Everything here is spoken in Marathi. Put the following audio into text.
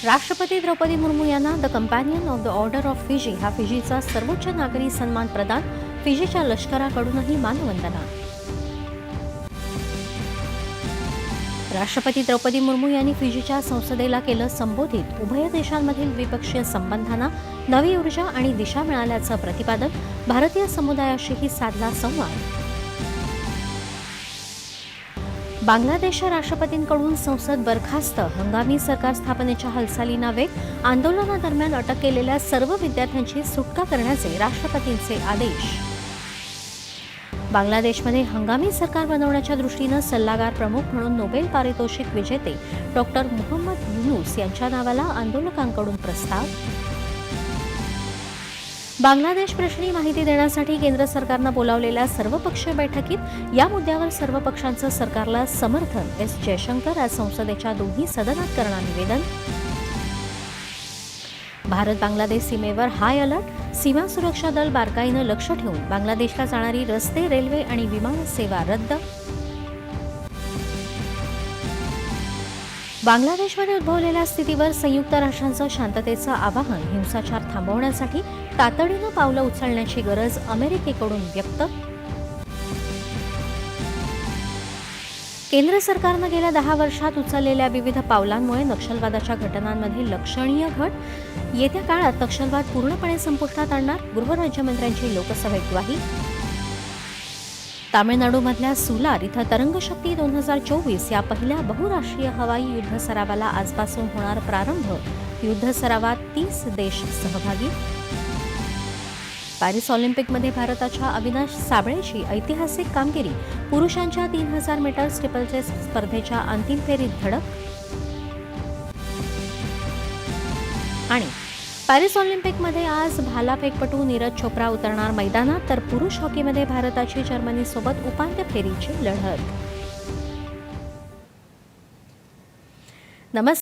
राष्ट्रपती द्रौपदी मुर्मू यांना the companion of the order of Fiji हा फिजीचा सर्वोच्च नागरी सन्मान प्रदान. फिजीच्या लष्कराकडूनही मानवंदना. राष्ट्रपती द्रौपदी मुर्मू यांनी फिजीच्या संसदेला केलं संबोधित. उभय देशांमधील द्विपक्षीय संबंधांना नवी ऊर्जा आणि दिशा मिळाल्याचं प्रतिपादन. भारतीय समुदायाशीही साधला संवाद. बांगलादेशच्या राष्ट्रपतींकडून संसद बरखास्त. हंगामी सरकार स्थापनेच्या हालचालींना वेग. आंदोलनादरम्यान अटक केलेल्या सर्व विद्यार्थ्यांची सुटका करण्याचे राष्ट्रपतींचे आदेश. बांगलादेशमध्ये हंगामी सरकार बनवण्याच्या दृष्टीनं सल्लागार प्रमुख म्हणून नोबेल पारितोषिक विजेते डॉक्टर मुहम्मद युनूस यांच्या नावाला आंदोलकांकडून प्रस्ताव. बांगलादेश प्रश्नी माहिती देण्यासाठी केंद्र सरकारनं बोलावलेल्या सर्वपक्षीय बैठकीत या मुद्द्यावर सर्व पक्षांचं सरकारला समर्थन. एस जयशंकर आज संसदेच्या दोन्ही सदनात करणार निवेदन. भारत बांगलादेश सीमेवर हाय अलर्ट. सीमा सुरक्षा दल बारकाईनं लक्ष ठेवून बांगलादेशला जाणारी रस्ते, रेल्वे आणि विमान सेवा रद्द. बांगलादेशमध्ये उद्भवलेल्या स्थितीवर संयुक्त राष्ट्रांचं शांततेचं आवाहन. हिंसाचार थांबवण्यासाठी तातडीनं पावलं उचलण्याची गरज अमेरिकेकडून व्यक्त. केंद्र सरकारनं गेल्या 10 वर्षात उचललेल्या विविध पावलांमुळे नक्षलवादाच्या घटनांमध्ये लक्षणीय घट. येत्या काळात नक्षलवाद पूर्णपणे संपुष्टात आणणार. गृहराज्यमंत्र्यांची लोकसभेत ग्वाही. तामिळनाडूमधल्या सुलार इथं तरंगशक्ती 2024 या पहिल्या बहुराष्ट्रीय हवाई युद्ध सरावाला आजपासून होणार प्रारंभ. युद्ध सरावात 30 देश सहभागी. पॅरिस ऑलिम्पिकमध्ये भारताच्या अविनाश साबळेची ऐतिहासिक कामगिरी. पुरुषांच्या 3000 मीटर स्टिपलचेस स्पर्धेच्या अंतिम फेरीत धडक. आणि पॅरिस ऑलिम्पिकमध्ये आज भालाफेकपटू नीरज चोप्रा उतरणार मैदानात. तर पुरुष हॉकीमध्ये भारताची जर्मनीसोबत उपांत्य फेरीची लढत. नमस्कार.